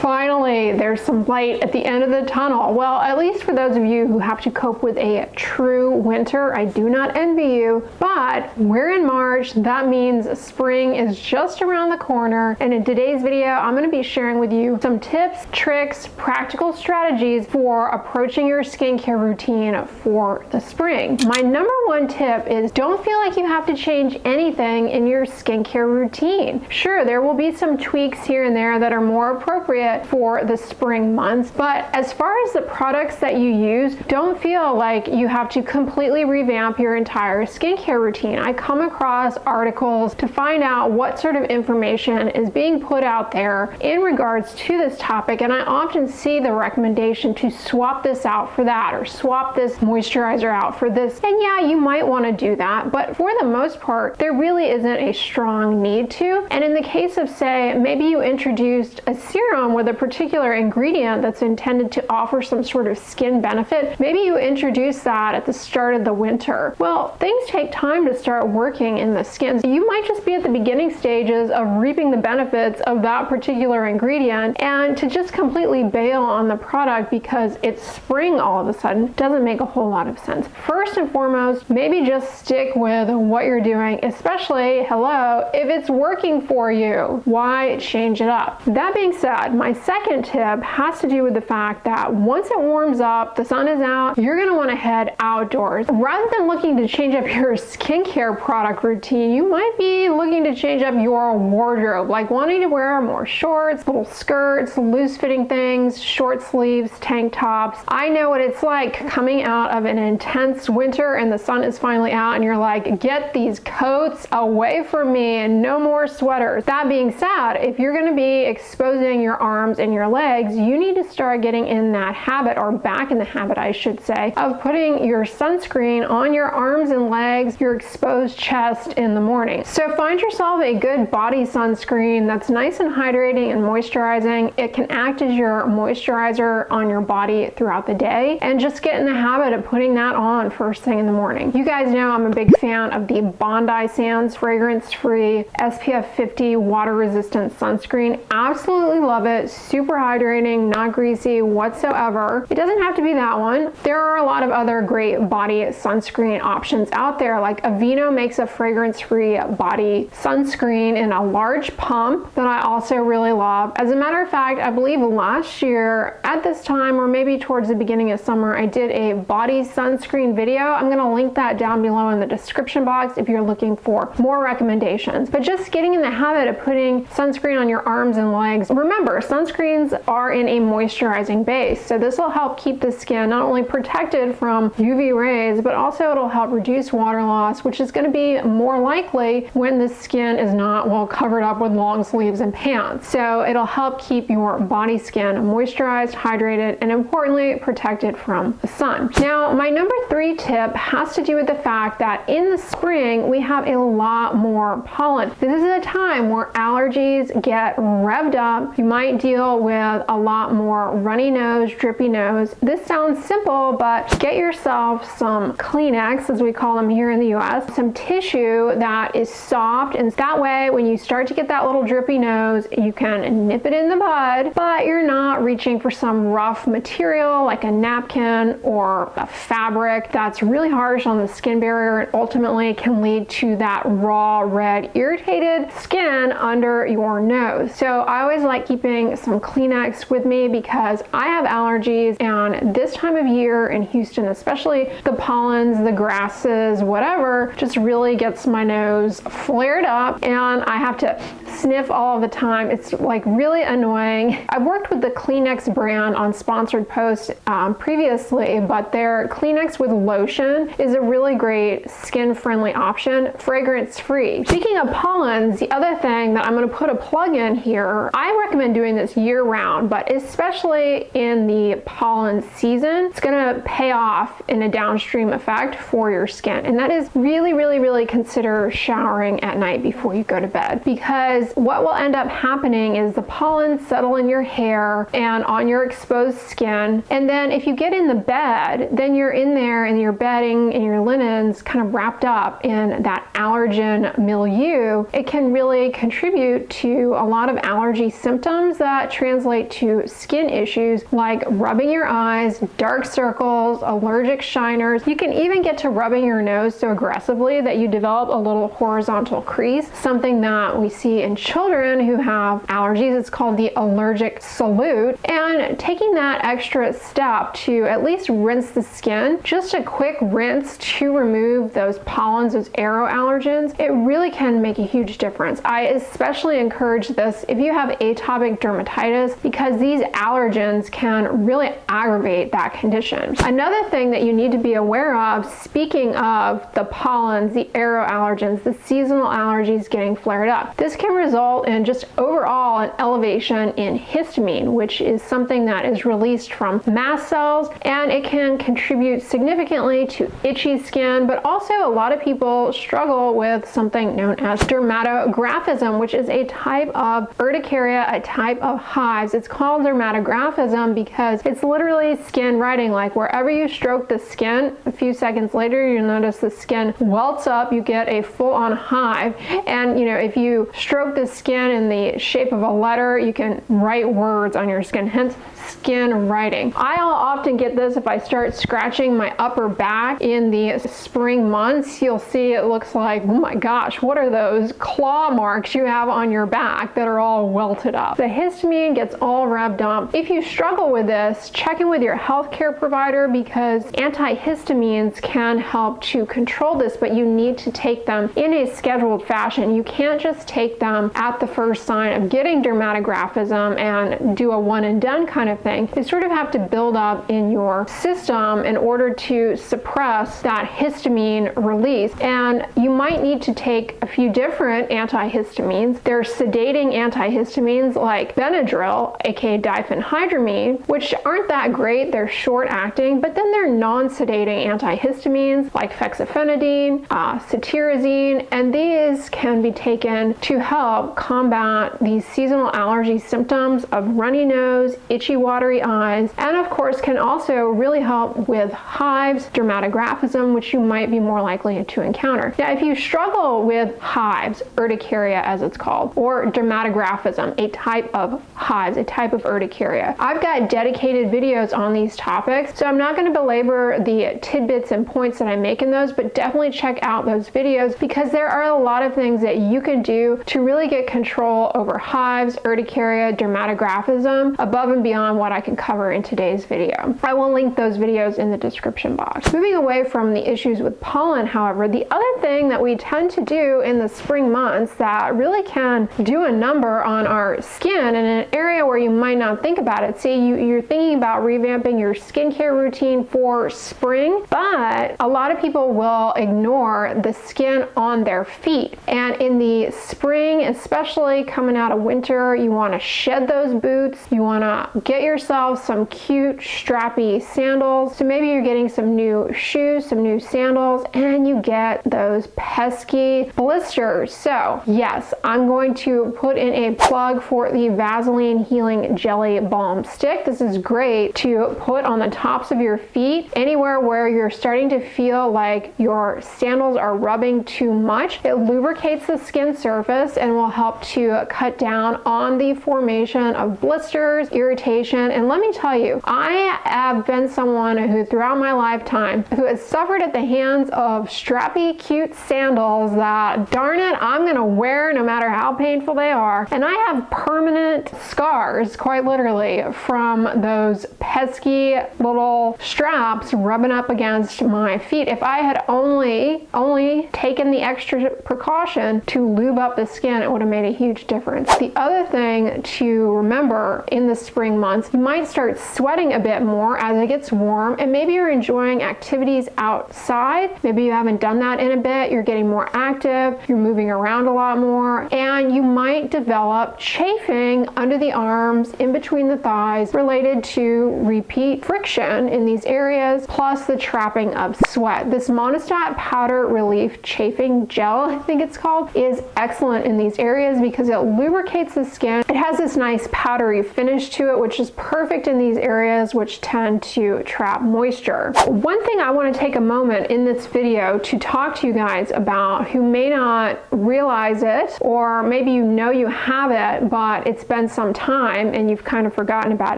Finally, there's some light at the end of the tunnel. Well, at least for those of you who have to cope with a true winter, I do not envy you, but we're in March. That means spring is just around the corner. And in today's video, I'm going to be sharing with you some tips, tricks, practical strategies for approaching your skincare routine for the spring. My number one tip is don't feel like you have to change anything in your skincare routine. Sure, there will be some tweaks here and there that are more appropriate for the spring months, but as far as the products that you use, don't feel like you have to completely revamp your entire skincare routine. I come across articles to find out what sort of information is being put out there in regards to this topic, and I often see the recommendation to swap this out for that, or swap this moisturizer out for this. And yeah, you might want to do that, but for the most part, there really isn't a strong need to. And in the case of, say, maybe you introduced a serum with a particular ingredient that's intended to offer some sort of skin benefit, maybe you introduce that at the start of the winter. Well, things take time to start working in the skin. So you might just be at the beginning stages of reaping the benefits of that particular ingredient, and to just completely bail on the product because it's spring all of a sudden doesn't make a whole lot of sense. First and foremost, maybe just stick with what you're doing, especially, hello, if it's working for you, why change it up? That being said, my second tip has to do with the fact that once it warms up, the sun is out, you're going to want to head outdoors. Rather than looking to change up your skincare product routine, you might be looking to change up your wardrobe, like wanting to wear more shorts, little skirts, loose fitting things, short sleeves, tank tops. I know what it's like coming out of an intense winter and the sun is finally out and you're like, get these coats away from me and no more sweaters. That being said, if you're going to be exposing your arms and your legs, you need to start getting in that habit, or back in the habit, I should say, of putting your sunscreen on your arms and legs, your exposed chest in the morning. So find yourself a good body sunscreen that's nice and hydrating and moisturizing. It can act as your moisturizer on your body throughout the day, and just get in the habit of putting that on first thing in the morning. You guys know I'm a big fan of the Bondi Sands fragrance-free SPF 50 water-resistant sunscreen. Absolutely love it. Super hydrating, not greasy whatsoever. It doesn't have to be that one. There are a lot of other great body sunscreen options out there, like Aveeno makes a fragrance-free body sunscreen in a large pump that I also really love. As a matter of fact, I believe last year at this time, or maybe towards the beginning of summer, I did a body sunscreen video. I'm going to link that down below in the description box if you're looking for more recommendations. But just getting in the habit of putting sunscreen on your arms and legs. Remember, sunscreens are in a moisturizing base, so this will help keep the skin not only protected from UV rays, but also it'll help reduce water loss, which is going to be more likely when the skin is not well covered up with long sleeves and pants. So it'll help keep your body skin moisturized, hydrated, and importantly, protected from the sun. Now, my number 3 tip has to do with the fact that in the spring, we have a lot more pollen. This is a time where allergies get revved up. You might deal with a lot more runny nose, drippy nose. This sounds simple, but get yourself some Kleenex, as we call them here in the US, some tissue that is soft, and that way when you start to get that little drippy nose, you can nip it in the bud, but you're not reaching for some rough material like a napkin or a fabric that's really harsh on the skin barrier and ultimately can lead to that raw, red, irritated skin under your nose. So I always like keeping some Kleenex with me because I have allergies, and this time of year in Houston, especially the pollens, the grasses, whatever, just really gets my nose flared up and I have to sniff all the time. It's like really annoying. I've worked with the Kleenex brand on sponsored posts previously, but their Kleenex with lotion is a really great skin-friendly option, fragrance-free. Speaking of pollens, the other thing that I'm going to put a plug in here, I recommend doing this year-round, but especially in the pollen season, it's going to pay off in a downstream effect for your skin, and that is really consider showering at night before you go to bed, because what will end up happening is the pollen settle in your hair and on your exposed skin, and then if you get in the bed, then you're in there and your bedding and your linens kind of wrapped up in that allergen milieu. It can really contribute to a lot of allergy symptoms that that translate to skin issues like rubbing your eyes, dark circles, allergic shiners. You can even get to rubbing your nose so aggressively that you develop a little horizontal crease, something that we see in children who have allergies. It's called the allergic salute. And taking that extra step to at least rinse the skin, just a quick rinse to remove those pollens, those aeroallergens, it really can make a huge difference. I especially encourage this if you have atopic dermatitis, because these allergens can really aggravate that condition. Another thing that you need to be aware of, speaking of the pollens, the aeroallergens, the seasonal allergies getting flared up, this can result in just overall an elevation in histamine, which is something that is released from mast cells, and it can contribute significantly to itchy skin, but also a lot of people struggle with something known as dermatographism, which is a type of urticaria, a type of hives. It's called dermatographism because it's literally skin writing. Like wherever you stroke the skin, a few seconds later you'll notice the skin welts up, you get a full-on hive. And you know, if you stroke the skin in the shape of a letter, you can write words on your skin, hence skin writing. I'll often get this if I start scratching my upper back in the spring months. You'll see it looks like, oh my gosh, what are those claw marks you have on your back that are all welted up? The histamine gets all revved up. If you struggle with this, check in with your healthcare provider, because antihistamines can help to control this, but you need to take them in a scheduled fashion. You can't just take them at the first sign of getting dermatographism and do a one and done kind of thing. You sort of have to build up in your system in order to suppress that histamine release. And you might need to take a few different antihistamines. There's sedating antihistamines like Benadryl, aka diphenhydramine, which aren't that great. They're short acting, but then there are non-sedating antihistamines like fexofenadine, cetirizine, and these can be taken to help combat these seasonal allergy symptoms of runny nose, itchy watery eyes, and of course can also really help with hives, dermatographism, which you might be more likely to encounter. Now, if you struggle with hives, urticaria as it's called, or dermatographism, a type of hives, a type of urticaria, I've got dedicated videos on these topics, so I'm not going to belabor the tidbits and points that I make in those, but definitely check out those videos, because there are a lot of things that you can do to really get control over hives, urticaria, dermatographism, above and beyond what I can cover in today's video. I will link those videos in the description box. Moving away from the issues with pollen, however, the other thing that we tend to do in the spring months that really can do a number on our skin in an area where you might not think about it. Say you're thinking about revamping your skincare routine for spring, but a lot of people will ignore the skin on their feet. And in the spring, especially coming out of winter, you want to shed those boots. You want to get yourself some cute strappy sandals. So maybe you're getting some new shoes, some new sandals, and you get those pesky blisters. So yes, I'm going to put in a plug for the Vaseline Healing Jelly Balm Stick. This is great to put on the tops of your feet, anywhere where you're starting to feel like your sandals are rubbing too much. It lubricates the skin surface and will help to cut down on the formation of blisters, irritation. And let me tell you, I have been someone who throughout my lifetime who has suffered at the hands of strappy, cute sandals that, darn it, I'm gonna wear no matter how painful they are. And I have permanent scars, quite literally, from those pesky little straps rubbing up against my feet. If I had only taken the extra precaution to lube up the skin, it would have made a huge difference. The other thing to remember in the spring months, you might start sweating a bit more as it gets warm, and maybe you're enjoying activities outside. Maybe you haven't done that in a bit. You're getting more active, you're moving around a lot more, and you might develop chafing under the arms, in between the thighs, related to repeat friction in these areas, plus the trapping of sweat. This Monostat Powder Relief Chafing Gel, I think it's called, is excellent in these areas because it lubricates the skin. It has this nice powdery finish to it, which is perfect in these areas which tend to trap moisture. One thing I want to take a moment in this video to talk to you guys about who may not realize it, or maybe you know you have it, but it's been been some time and you've kind of forgotten about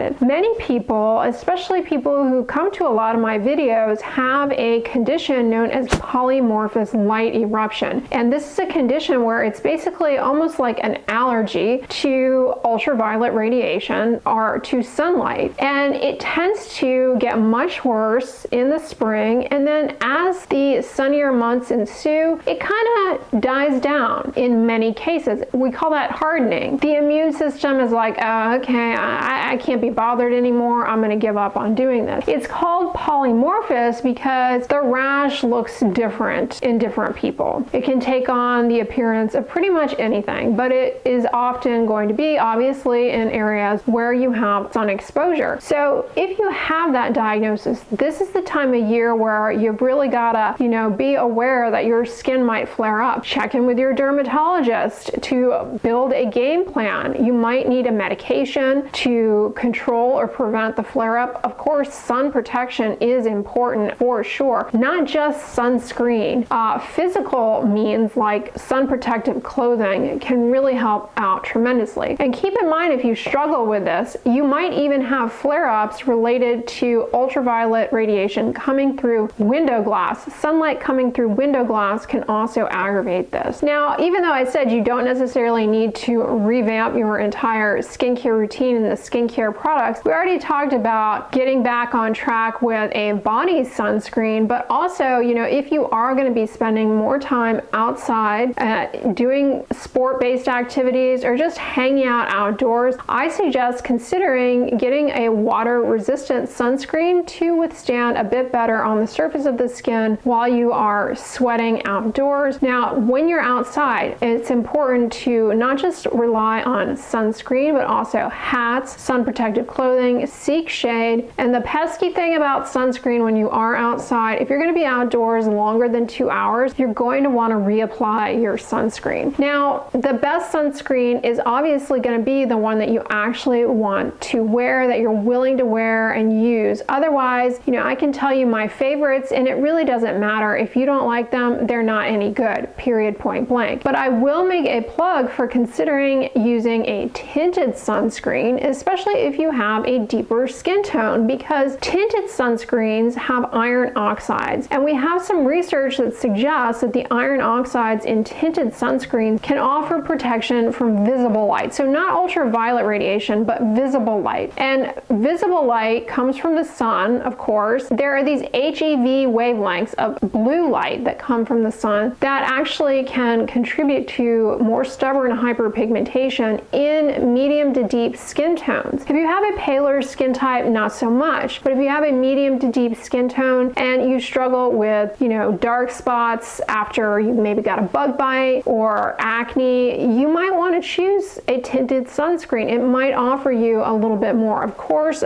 it. Many people, especially people who come to a lot of my videos, have a condition known as polymorphous light eruption. And this is a condition where it's basically almost like an allergy to ultraviolet radiation or to sunlight. And it tends to get much worse in the spring, and then as the sunnier months ensue, it kind of dies down in many cases. We call that hardening. The immune system is like, oh, okay, I can't be bothered anymore. I'm going to give up on doing this. It's called polymorphous because the rash looks different in different people. It can take on the appearance of pretty much anything, but it is often going to be obviously in areas where you have sun exposure. So if you have that diagnosis, this is the time of year where you've really got to, be aware that your skin might flare up. Check in with your dermatologist to build a game plan. You might need a medication to control or prevent the flare-up. Of course, sun protection is important for sure, not just sunscreen. Physical means like sun protective clothing can really help out tremendously. And keep in mind, if you struggle with this, you might even have flare-ups related to ultraviolet radiation coming through window glass. Sunlight coming through window glass can also aggravate this. Now, even though I said you don't necessarily need to revamp your entire skincare routine and the skincare products, we already talked about getting back on track with a body sunscreen, but also, if you are going to be spending more time outside doing sport-based activities or just hanging out outdoors, I suggest considering getting a water-resistant sunscreen to withstand a bit better on the surface of the skin while you are sweating outdoors. Now, when you're outside, it's important to not just rely on sunscreen, but also hats, sun protective clothing, seek shade. And the pesky thing about sunscreen when you are outside, if you're going to be outdoors longer than 2 hours, you're going to want to reapply your sunscreen. Now, the best sunscreen is obviously going to be the one that you actually want to wear, that you're willing to wear and use. Otherwise, I can tell you my favorites, and it really doesn't matter. If you don't like them, they're not any good, period, point blank. But I will make a plug for considering using a tinted sunscreen, especially if you have a deeper skin tone, because tinted sunscreens have iron oxides. And we have some research that suggests that the iron oxides in tinted sunscreens can offer protection from visible light. So not ultraviolet radiation, but visible light. And visible light comes from the sun, of course. There are these HEV wavelengths of blue light that come from the sun that actually can contribute to more stubborn hyperpigmentation in medium to deep skin tones. If you have a paler skin type, not so much. But if you have a medium to deep skin tone and you struggle with, dark spots after you maybe got a bug bite or acne, you might want to choose a tinted sunscreen. It might offer you a little bit more. Of course,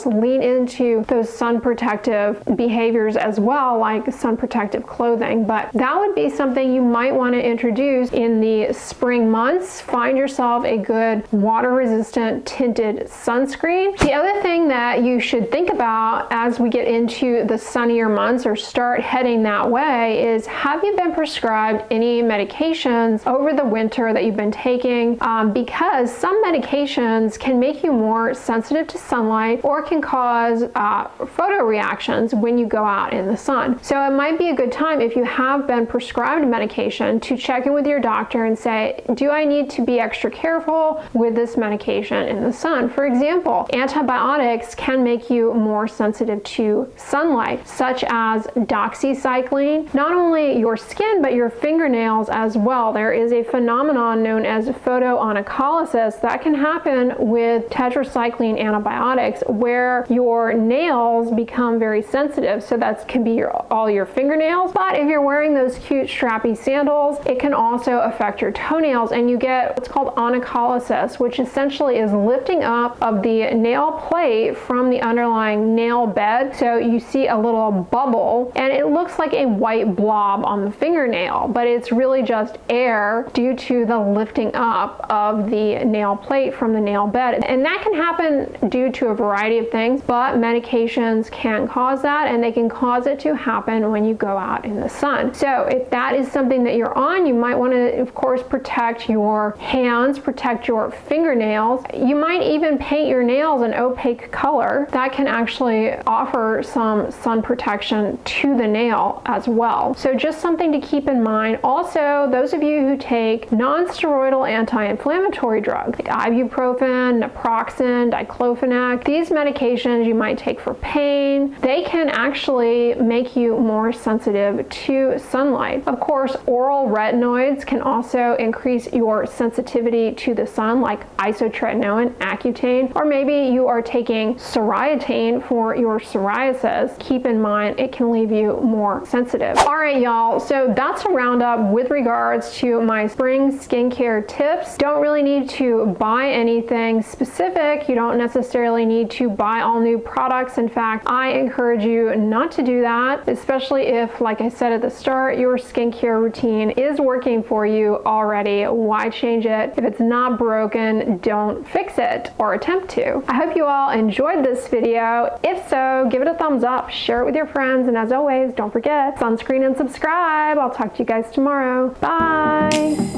lean into those sun protective behaviors as well, like sun protective clothing. But that would be something you might want to introduce in the spring months. Find yourself a good water-resistant tinted sunscreen. The other thing that you should think about as we get into the sunnier months or start heading that way is, have you been prescribed any medications over the winter that you've been taking? Because some medications can make you more sensitive to sunlight or can cause photoreactions when you go out in the sun. So it might be a good time, if you have been prescribed medication, to check in with your doctor and say, do I need to be extra careful with this medication in the sun? For example, antibiotics can make you more sensitive to sunlight, such as doxycycline. Not only your skin, but your fingernails as well. There is a phenomenon known as photoonycholysis that can happen with tetracycline antibiotics, where your nails become very sensitive. So that can be all your fingernails. But if you're wearing those cute strappy sandals, it can also affect your toenails, and you get what's called onycholysis, which essentially is lifting up of the nail plate from the underlying nail bed. So you see a little bubble, and it looks like a white blob on the fingernail, but it's really just air due to the lifting up of the nail plate from the nail bed. And that can happen due to a variety of things, but medications can cause that, and they can cause it to happen when you go out in the sun. So if that is something that you're on, you might want to, of course, protect your hands, protect protect your fingernails. You might even paint your nails an opaque color. That can actually offer some sun protection to the nail as well. So just something to keep in mind. Also, those of you who take non-steroidal anti-inflammatory drugs like ibuprofen, naproxen, diclofenac, these medications you might take for pain, they can actually make you more sensitive to sunlight. Of course, oral retinoids can also increase your sensitivity to the sun, like isotretinoin, Accutane, or maybe you are taking soriatane for your psoriasis. Keep in mind it can leave you more sensitive. All right, y'all, so that's a roundup with regards to my spring skincare tips. Don't really need to buy anything specific. You don't necessarily need to buy all new products. In fact, I encourage you not to do that, especially if, like I said at the start, your skincare routine is working for you already. Why change it? If it's not broken, don't fix it or attempt to. I hope you all enjoyed this video. If so, give it a thumbs up, share it with your friends, and as always, don't forget, sunscreen and subscribe. I'll talk to you guys tomorrow. Bye!